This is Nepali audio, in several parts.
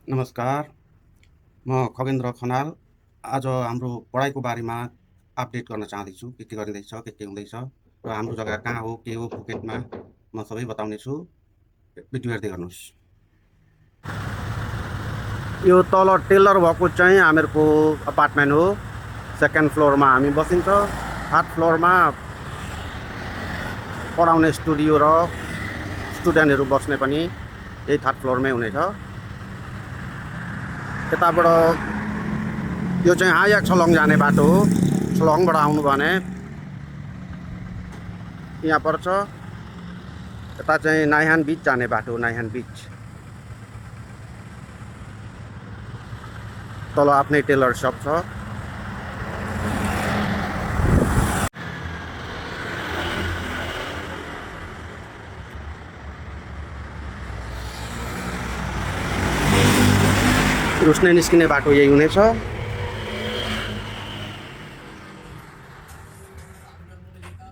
नमस्कार, म खगेन्द्र खनाल। आज हाम्रो पढाइको बारेमा अपडेट गर्न चाहँदैछु। के गरिँदैछ, के हुँदैछ र हाम्रो जग्गा कहाँ हो, के हो फुकेटमा म सबै बताउनेछु। भिडियो हेर्दै गर्नुहोस्। यो तल टेलर भएको चाहिँ हामीहरूको अपार्टमेन्ट हो। सेकेन्ड फ्लोरमा हामी बसिन्छ। थर्ड फ्लोरमा पढाउने स्टुडियो र स्टुडेन्टहरू बस्ने पनि यही थर्ड फ्लोरमै हुनेछ। यताबाट यो चाहिँ आया छलङ जाने बाटो हो। छलङबाट आउनु भने यहाँ पर्छ। यता चाहिँ नाइहान बिच जाने बाटो हो। नाइहान बिच तल आफ्नै टेलर सप छ। रुस्ने निस्किने बाटो यही हुनेछ।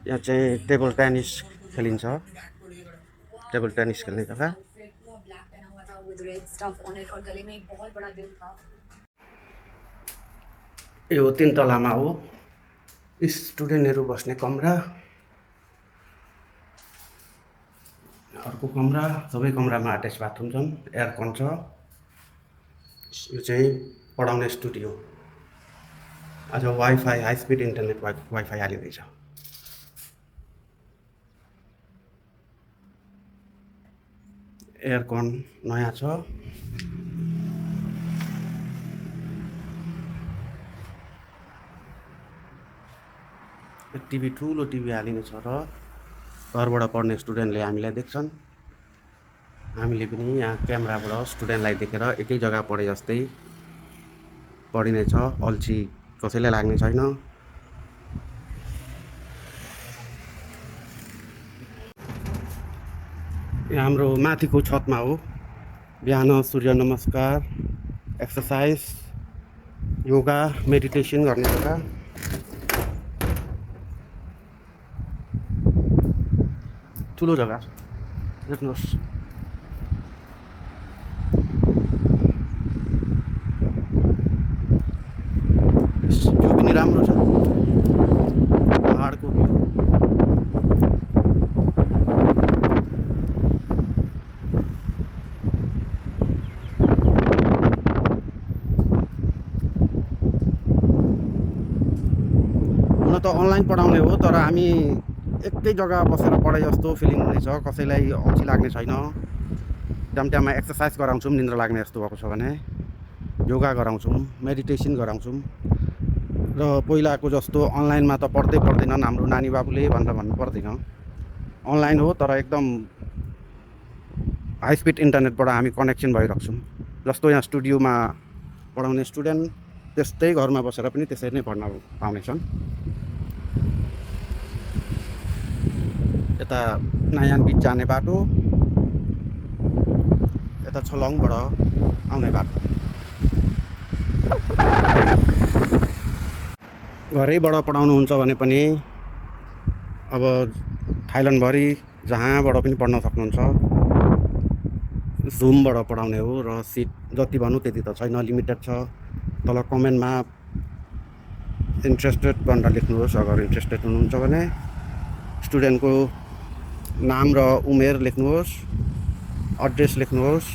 यहाँ चाहिँ टेबल टेनिस खेलिन्छ। टेबल टेनिस खेल्ने जग्गा। यो 3 तलामा हो। स्टुडेन्टहरू बस्ने कमरा। अर्को कमरा। सबै कमरामा अट्याच बाथरुम छन्। एयरकन छ। यो चाहिँ पढाउने स्टुडियो। आज wifi high speed internet wifi हालिँदैछ। एयरकन नयाँ छ। टिभी ठुलो टिभी हालिने छ र घरबाट पढ्ने स्टुडेन्टले हामीलाई देख्छन्। हामीले पनि यहाँ क्यामेराबाट स्टुडेन्टलाई देखेर एकै जग्गा पढे जस्तै पढिनेछ। अल्छी कसैलाई लाग्ने छैन। यहाँ हाम्रो माथिको छतमा हो। बिहान सूर्य नमस्कार, एक्सर्साइज, योगा, मेडिटेसन गर्ने जग्गा। ठुलो जग्गा हेर्नुहोस्। भ्यू पनि राम्रो छ। पहाडको भ्यू। हुन त अनलाइन पढाउने हो, तर हामी एकै जग्गा बसेर पढाइ जस्तो फिलिङ हुनेछ। कसैलाई अल्छी लाग्ने छैन। टाइममा एक्सर्साइज गराउँछौँ निन्द्रा लाग्ने जस्तो भएको छ भने। योगा गराउँछौँ, मेडिटेसन गराउँछौँ। र पहिलाको जस्तो अनलाइनमा त पढ्दै पढ्दैनन् हाम्रो नानी बाबुले भनेर भन्नु पर्दैन। अनलाइन हो, तर एकदम हाई स्पिड इन्टरनेटबाट हामी कनेक्सन भइराख्छौँ। जस्तो यहाँ स्टुडियोमा पढाउने स्टुडेन्ट त्यस्तै घरमा बसेर पनि त्यसरी नै पढ्न पाउनेछन्। यता नायान बिच जाने बाटो। यता छलङबाट आउने बाटो। घरैबाट पढाउनुहुन्छ भने पनि अब थाइल्यान्डभरि जहाँबाट पनि पढ्न सक्नुहुन्छ। जुमबाट पढाउने हो र सिट जति भनौँ त्यति त छैन, लिमिटेड छ। तल कमेन्टमा इन्ट्रेस्टेड भनेर लेख्नुहोस् अगर इन्ट्रेस्टेड हुनुहुन्छ भने। स्टुडेन्टको नाम र उमेर लेख्नुहोस्, एड्रेस लेख्नुहोस्।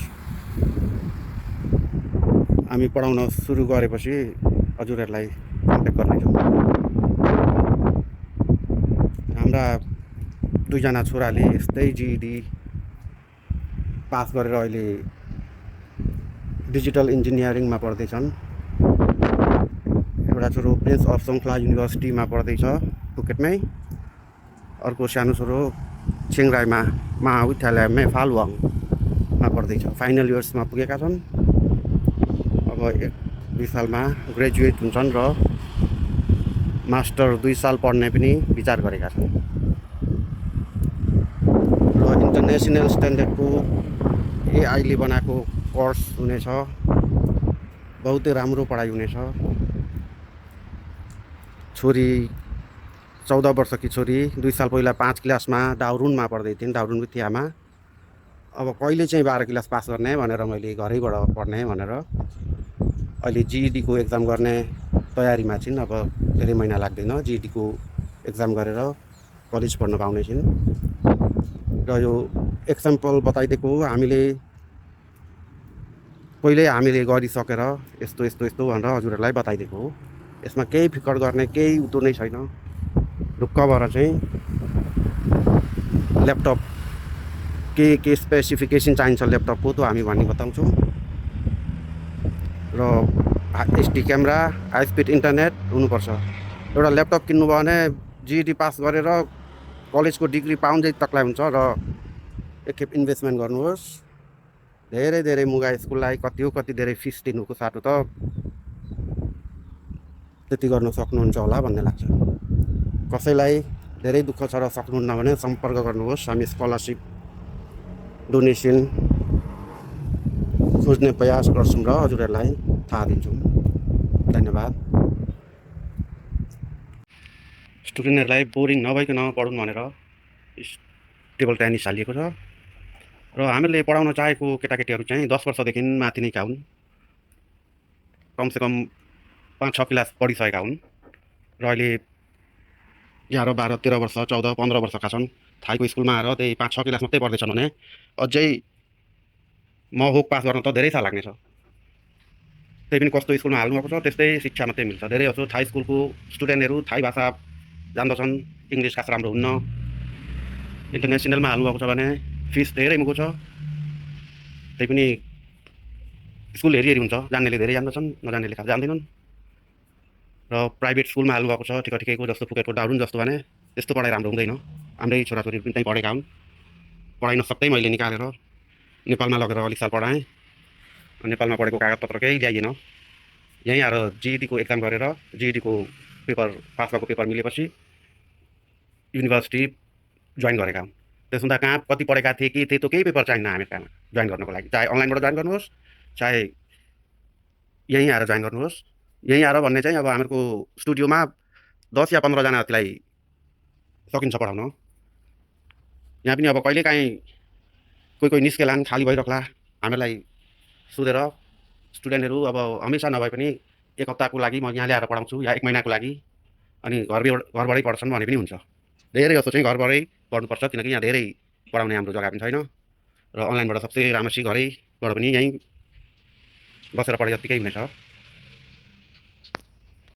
हामी पढाउन सुरु गरेपछि हजुरहरूलाई कन्ट्याक्ट गर्नेछौँ। हाम्रा 2 जना छोराले यस्तै जिइडी पास गरेर अहिले डिजिटल इन्जिनियरिङमा पढ्दैछन्। एउटा छोरो प्रिन्स अफ सङ्खला युनिभर्सिटीमा पढ्दैछ पुकेटमै। अर्को सानो छोरो छिङराईमा महाविद्यालयमै फालुवाङमा पढ्दैछ। फाइनल इयर्समा पुगेका छन्। अब 1-2 सालमा ग्रेजुएट हुन्छन् र मास्टर 2 साल पढ्ने पनि विचार गरेका छन्। र इन्टरनेसनल स्ट्यान्डर्डको एआईले बनाएको कोर्स हुनेछ। बहुतै राम्रो पढाइ हुनेछ। छोरी 14 वर्षकी छोरी 2 साल पहिला 5 क्लासमा डाउरुनमा पढ्दै थिइन्, डाउरुन विद्यामा। अब कहिले चाहिँ 12 क्लास पास गर्ने भनेर मैले घरैबाट पढ्ने भनेर अहिले जिइडीको एक्जाम गर्ने तयारीमा छिन्। अब धेरै महिना लाग्दैन जिइडीको एक्जाम गरेर कलेज पढ्न पाउने छिन्। र यो एक्जाम्पल बताइदिएको हो, हामीले पहिल्यै हामीले गरिसकेर यस्तो यस्तो यस्तो भनेर हजुरहरूलाई बताइदिएको हो। यसमा केही फिकर गर्ने केही उतो नै छैन। ढुक्क भएर चाहिँ ल्यापटप के स्पेसिफिकेसन चाहिन्छ ल्यापटपको त्यो हामी भनी बताउँछौँ। र HD camera, high speed internet हुनुपर्छ। एउटा ल्यापटप किन्नुभयो भने जिइडी पास गरेर कलेजको डिग्री पाउँदै तक्लाई हुन्छ। र एकखेप इन्भेस्टमेन्ट गर्नुहोस्। धेरै धेरै मुगा स्कुललाई कति हो कति धेरै फिस दिनुको साटो त त्यति गर्न सक्नुहुन्छ होला भन्ने लाग्छ। कसैलाई धेरै दुःख छ र सक्नुहुन्न भने सम्पर्क गर्नुहोस्। हामी स्कलरसिप डोनेसन खोज्ने प्रयास गर्छौँ र हजुरहरूलाई थाहा दिन्छौँ। धन्यवाद। स्टुडेन्टहरूलाई बोरिङ नभइकन पढौँ भनेर टेबल टेनिस हालिएको छ। र हामीले पढाउन चाहेको केटाकेटीहरू चाहिँ 10 वर्षदेखि माथि नै हुन्। कमसेकम 5-6 क्लास पढिसकेका हुन् र अहिले 11, 12, 13 वर्ष, 14, 15 वर्षका छन्। थाइको स्कुलमा आएर त्यही 5-6 क्लास मात्रै पढ्दैछन् भने अझै होक पास गर्न त धेरै साल लाग्नेछ। त्यही पनि कस्तो स्कुलमा हाल्नुभएको छ त्यस्तै शिक्षा मात्रै मिल्छ। धेरै जसो थाई स्कुलको स्टुडेन्टहरू थाई भाषा जान्दछन्, इङ्ग्लिस खास राम्रो हुन्न। इन्टरनेसनलमा हाल्नुभएको छ भने फिस धेरै मुखो छ। त्यही पनि स्कुल हेरी हुन्छ, जान्नेले धेरै जान्दछन्, नजान्नेले खास जान्दैनन्। र प्राइभेट स्कुलमा हाल्नुभएको छ ठिकठिकैको जस्तो फुकेटको दारुन जस्तो भने त्यस्तो पढाइ राम्रो हुँदैन। हाम्रै छोराछोरीहरू पनि त्यहीँ पढेका हुन्। पढाइ नसक्दै मैले निकालेर नेपालमा लगेर अलिक साल पढाएँ। नेपालमा पढेको कागजपत्र केही ल्याइएन। यहीँ आएर जिइडीको एक्जाम गरेर जिइडीको पेपर पास भएको पेपर मिलेपछि युनिभर्सिटी जोइन गरेका हुन्। त्यसो हुँदा कहाँ कति पढेका थिए के थिए त्यो केही पेपर चाहिन्न अमेरिकामा जोइन गर्नको लागि। चाहे अनलाइनबाट जोइन गर्नुहोस्, चाहे यहीँ आएर जोइन गर्नुहोस्। यहीँ आएर भन्ने चाहिँ अब हामीहरूको स्टुडियोमा 10 या 15 जना जतिलाई सकिन्छ पढाउन। यहाँ पनि अब कहिलेकाहीँ कोही निस्केलान्, खाली भइरहला। हामीलाई सोधेर स्टुडेन्टहरू अब हमेसा नभए पनि 1 हप्ताको लागि म यहाँ ल्याएर पढाउँछु या 1 महिनाको लागि, अनि घरबाटै पढ्छन् भने पनि हुन्छ। धेरै जस्तो चाहिँ घरबाटै पढ्नुपर्छ, किनकि यहाँ धेरै पढाउने हाम्रो जग्गा पनि छैन। र अनलाइनबाट सबसे राम्रोसी घरैबाट पनि यहीँ बसेर पढे जत्तिकै हुनेछ।